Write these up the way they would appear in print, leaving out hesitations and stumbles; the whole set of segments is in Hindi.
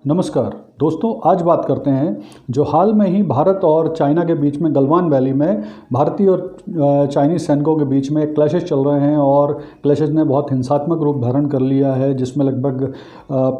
नमस्कार दोस्तों, आज बात करते हैं जो हाल में ही भारत और चाइना के बीच में गलवान वैली में भारतीय और चाइनीज़ सैनिकों के बीच में क्लैशेस चल रहे हैं और क्लैशेस ने बहुत हिंसात्मक रूप धारण कर लिया है, जिसमें लगभग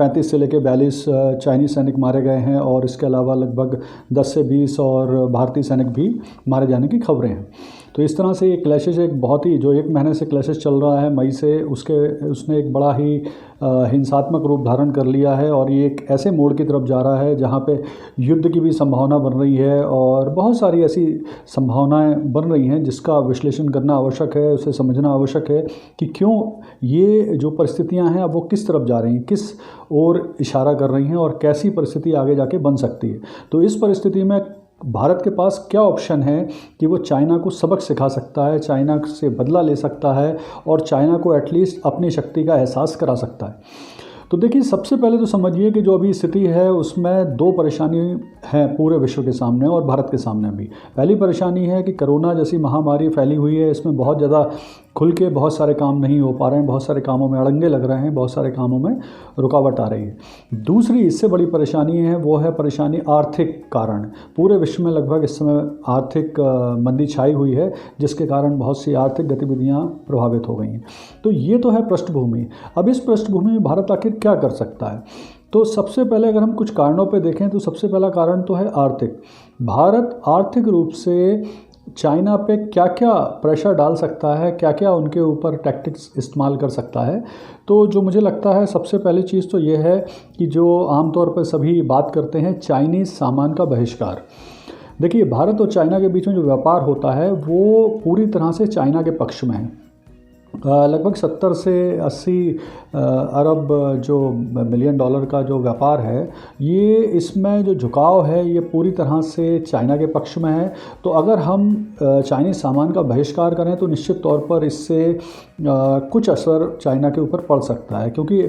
35 से लेकर 42 चाइनीज़ सैनिक मारे गए हैं और इसके अलावा लगभग 10 से 20 और भारतीय सैनिक भी मारे जाने की खबरें हैं। तो इस तरह से ये क्लैशेस एक बहुत ही जो 1 महीने से क्लैशेस चल रहा है मई से, उसने एक बड़ा ही हिंसात्मक रूप धारण कर लिया है और ये एक ऐसे मोड़ की तरफ जा रहा है जहाँ पे युद्ध की भी संभावना बन रही है और बहुत सारी ऐसी संभावनाएं बन रही हैं जिसका विश्लेषण करना आवश्यक है, उसे समझना आवश्यक है कि क्यों ये जो परिस्थितियां हैं अब वो किस तरफ जा रही हैं, किस ओर इशारा कर रही हैं और कैसी परिस्थिति आगे जाके बन सकती है। तो इस परिस्थिति में भारत के पास क्या ऑप्शन है कि वो चाइना को सबक सिखा सकता है, चाइना से बदला ले सकता है और चाइना को एटलीस्ट अपनी शक्ति का एहसास करा सकता है। तो देखिए, सबसे पहले तो समझिए कि जो अभी स्थिति है उसमें 2 परेशानी हैं पूरे विश्व के सामने और भारत के सामने भी। पहली परेशानी है कि कोरोना जैसी महामारी फैली हुई है, इसमें बहुत ज़्यादा खुल के बहुत सारे काम नहीं हो पा रहे हैं, बहुत सारे कामों में अड़ंगे लग रहे हैं, बहुत सारे कामों में रुकावट आ रही है। दूसरी इससे बड़ी परेशानी है वो है परेशानी आर्थिक कारण। पूरे विश्व में लगभग इस समय आर्थिक मंदी छाई हुई है, जिसके कारण बहुत सी आर्थिक गतिविधियां प्रभावित हो गई हैं। तो ये तो है पृष्ठभूमि। अब इस पृष्ठभूमि में भारत आखिर क्या कर सकता है? तो सबसे पहले अगर हम कुछ कारणों पे देखें तो सबसे पहला कारण तो है आर्थिक। भारत आर्थिक रूप से चाइना पे क्या क्या प्रेशर डाल सकता है, क्या क्या उनके ऊपर टैक्टिक्स इस्तेमाल कर सकता है। तो जो मुझे लगता है सबसे पहली चीज़ तो ये है कि जो आमतौर पर सभी बात करते हैं चाइनीज़ सामान का बहिष्कार। देखिए, भारत और चाइना के बीच में जो व्यापार होता है वो पूरी तरह से चाइना के पक्ष में है। लगभग 70 से 80 अरब जो मिलियन डॉलर का जो व्यापार है, ये इसमें जो झुकाव है ये पूरी तरह से चाइना के पक्ष में है। तो अगर हम चाइनीज़ सामान का बहिष्कार करें तो निश्चित तौर पर इससे कुछ असर चाइना के ऊपर पड़ सकता है, क्योंकि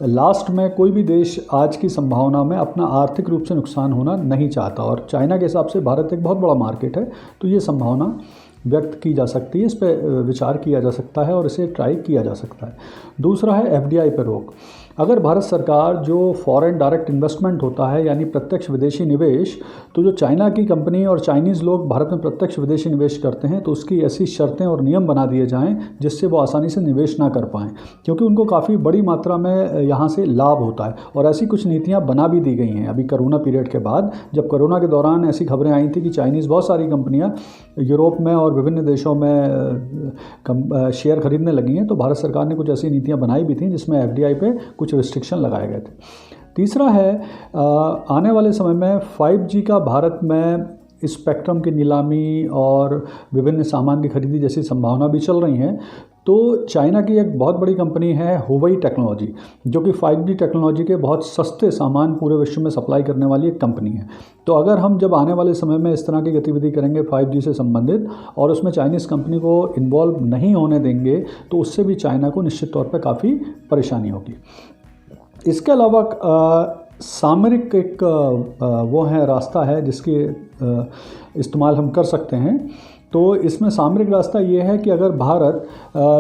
लास्ट में कोई भी देश आज की संभावना में अपना आर्थिक रूप से नुकसान होना नहीं चाहता और चाइना के हिसाब से भारत एक बहुत बड़ा मार्केट है। तो ये संभावना व्यक्त की जा सकती है, इस पर विचार किया जा सकता है और इसे ट्राई किया जा सकता है। दूसरा है एफडीआई पर रोक। अगर भारत सरकार जो फॉरेन डायरेक्ट इन्वेस्टमेंट होता है यानी प्रत्यक्ष विदेशी निवेश, तो जो चाइना की कंपनी और चाइनीज़ लोग भारत में प्रत्यक्ष विदेशी निवेश करते हैं तो उसकी ऐसी शर्तें और नियम बना दिए जाएं जिससे वो आसानी से निवेश ना कर पाएँ, क्योंकि उनको काफ़ी बड़ी मात्रा में यहाँ से लाभ होता है। और ऐसी कुछ नीतियाँ बना भी दी गई हैं अभी कोरोना पीरियड के बाद। जब कोरोना के दौरान ऐसी खबरें आई थी कि चाइनीज़ बहुत सारी कंपनियाँ यूरोप में और विभिन्न देशों में शेयर खरीदने लगी हैं, तो भारत सरकार ने कुछ ऐसी नीतियाँ बनाई भी थी जिसमें एफडीआई पे कुछ रिस्ट्रिक्शन लगाए गए थे। तीसरा है आने वाले समय में 5G का भारत में स्पेक्ट्रम की नीलामी और विभिन्न सामान की खरीदी जैसी संभावना भी चल रही हैं। तो चाइना की एक बहुत बड़ी कंपनी है हुवेई टेक्नोलॉजी, जो कि 5G टेक्नोलॉजी के बहुत सस्ते सामान पूरे विश्व में सप्लाई करने वाली एक कंपनी है। तो अगर हम जब आने वाले समय में इस तरह की गतिविधि करेंगे 5G से संबंधित और उसमें चाइनीज़ कंपनी को इन्वॉल्व नहीं होने देंगे तो उससे भी चाइना को निश्चित तौर पर काफ़ी परेशानी होगी। इसके अलावा सामरिक एक वो है रास्ता है जिसके इस्तेमाल हम कर सकते हैं। तो इसमें सामरिक रास्ता ये है कि अगर भारत,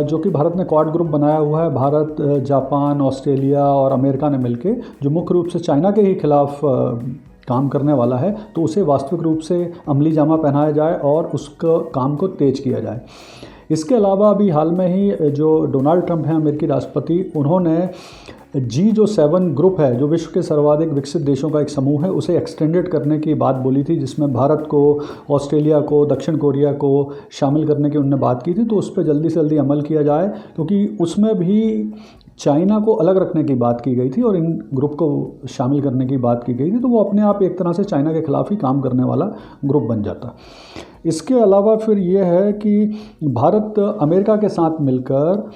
जो कि भारत ने क्वाड ग्रुप बनाया हुआ है, भारत, जापान, ऑस्ट्रेलिया और अमेरिका ने मिलके, जो मुख्य रूप से चाइना के ही खिलाफ काम करने वाला है, तो उसे वास्तविक रूप से अमली जामा पहनाया जाए और उसका काम को तेज किया जाए। इसके अलावा अभी हाल में ही जो डोनाल्ड ट्रंप हैं अमेरिकी राष्ट्रपति, उन्होंने G7 ग्रुप है जो विश्व के सर्वाधिक विकसित देशों का एक समूह है, उसे एक्सटेंडेड करने की बात बोली थी, जिसमें भारत को, ऑस्ट्रेलिया को, दक्षिण कोरिया को शामिल करने की उन्होंने बात की थी। तो उस पर जल्दी से जल्दी अमल किया जाए, क्योंकि उसमें भी चाइना को अलग रखने की बात की गई थी और इन ग्रुप को शामिल करने की बात की गई थी। तो वो अपने आप एक तरह से चाइना के खिलाफ ही काम करने वाला ग्रुप बन जाता। इसके अलावा फिर ये है कि भारत अमेरिका के साथ मिलकर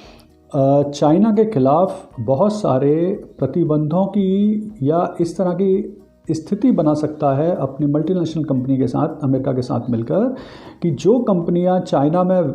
चाइना के खिलाफ बहुत सारे प्रतिबंधों की या इस तरह की स्थिति बना सकता है अपनी मल्टीनेशनल कंपनी के साथ, अमेरिका के साथ मिलकर, कि जो कंपनियां चाइना में,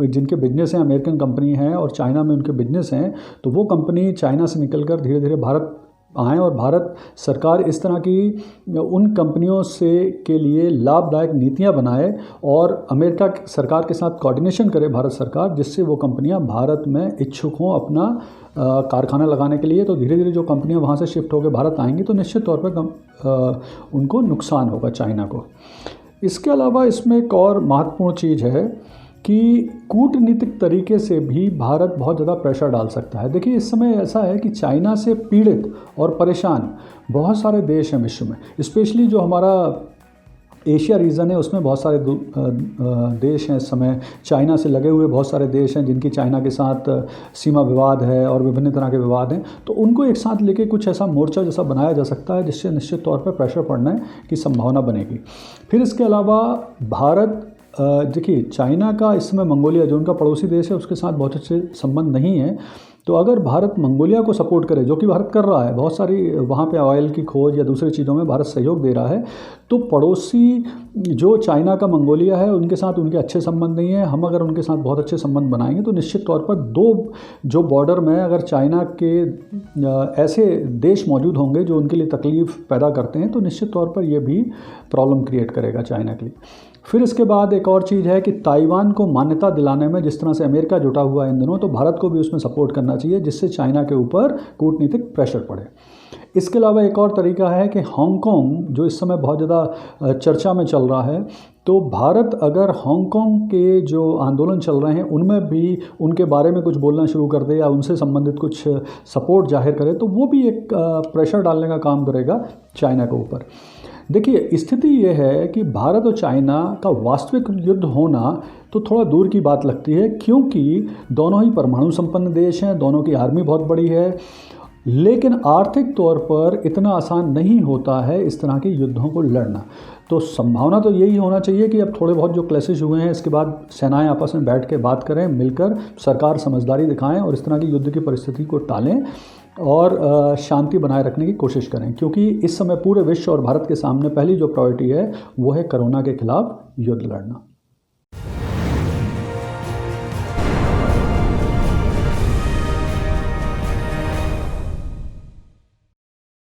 जिनके बिजनेस हैं, अमेरिकन कंपनी हैं और चाइना में उनके बिजनेस हैं, तो वो कंपनी चाइना से निकलकर धीरे धीरे भारत आएँ और भारत सरकार इस तरह की उन कंपनियों से के लिए लाभदायक नीतियां बनाए और अमेरिका सरकार के साथ कोऑर्डिनेशन करे भारत सरकार, जिससे वो कंपनियां भारत में इच्छुक हों अपना कारखाना लगाने के लिए। तो धीरे धीरे जो कंपनियां वहां से शिफ्ट होकर भारत आएंगी तो निश्चित तौर पर उनको नुकसान होगा, चाइना को। इसके अलावा इसमें एक और महत्वपूर्ण चीज़ है कि कूटनीतिक तरीके से भी भारत बहुत ज़्यादा प्रेशर डाल सकता है। देखिए, इस समय ऐसा है कि चाइना से पीड़ित और परेशान बहुत सारे देश हैं विश्व में, स्पेशली जो हमारा एशिया रीजन है उसमें बहुत सारे देश हैं इस समय। चाइना से लगे हुए बहुत सारे देश हैं जिनकी चाइना के साथ सीमा विवाद है और विभिन्न तरह के विवाद हैं। तो उनको एक साथ लेके कुछ ऐसा मोर्चा जैसा बनाया जा सकता है जिससे निश्चित तौर पर प्रेशर पड़ने की संभावना बनेगी। फिर इसके अलावा भारत, देखिए, चाइना का इस समय मंगोलिया जो उनका पड़ोसी देश है उसके साथ बहुत अच्छे संबंध नहीं है। तो अगर भारत मंगोलिया को सपोर्ट करे, जो कि भारत कर रहा है, बहुत सारी वहाँ पे ऑयल की खोज या दूसरी चीज़ों में भारत सहयोग दे रहा है, तो पड़ोसी जो चाइना का मंगोलिया है उनके साथ उनके अच्छे संबंध नहीं है। हम अगर उनके साथ बहुत अच्छे संबंध बनाएंगे तो निश्चित तौर पर दो जो बॉर्डर में अगर चाइना के ऐसे देश मौजूद होंगे जो उनके लिए तकलीफ़ पैदा करते हैं तो निश्चित तौर पर यह भी प्रॉब्लम क्रिएट करेगा चाइना के लिए। फिर इसके बाद एक और चीज़ है कि ताइवान को मान्यता दिलाने में जिस तरह से अमेरिका जुटा हुआ है इन दिनों, तो भारत को भी उसमें सपोर्ट करना चाहिए जिससे चाइना के ऊपर कूटनीतिक प्रेशर पड़े। इसके अलावा एक और तरीका है कि हांगकांग जो इस समय बहुत ज़्यादा चर्चा में चल रहा है, तो भारत अगर हांगकांग के जो आंदोलन चल रहे हैं उनमें भी उनके बारे में कुछ बोलना शुरू कर दे या उनसे संबंधित कुछ सपोर्ट जाहिर करे तो वो भी एक प्रेशर डालने का काम करेगा चाइना के ऊपर। देखिए, स्थिति ये है कि भारत और चाइना का वास्तविक युद्ध होना तो थोड़ा दूर की बात लगती है, क्योंकि दोनों ही परमाणु संपन्न देश हैं, दोनों की आर्मी बहुत बड़ी है, लेकिन आर्थिक तौर पर इतना आसान नहीं होता है इस तरह के युद्धों को लड़ना। तो संभावना तो यही होना चाहिए कि अब थोड़े बहुत जो क्लैशेज हुए हैं इसके बाद सेनाएं आपस में बैठ के बात करें, मिलकर सरकार समझदारी दिखाएं और इस तरह की युद्ध की परिस्थिति को टालें और शांति बनाए रखने की कोशिश करें, क्योंकि इस समय पूरे विश्व और भारत के सामने पहली जो प्रायोरिटी है वो है कोरोना के खिलाफ युद्ध लड़ना।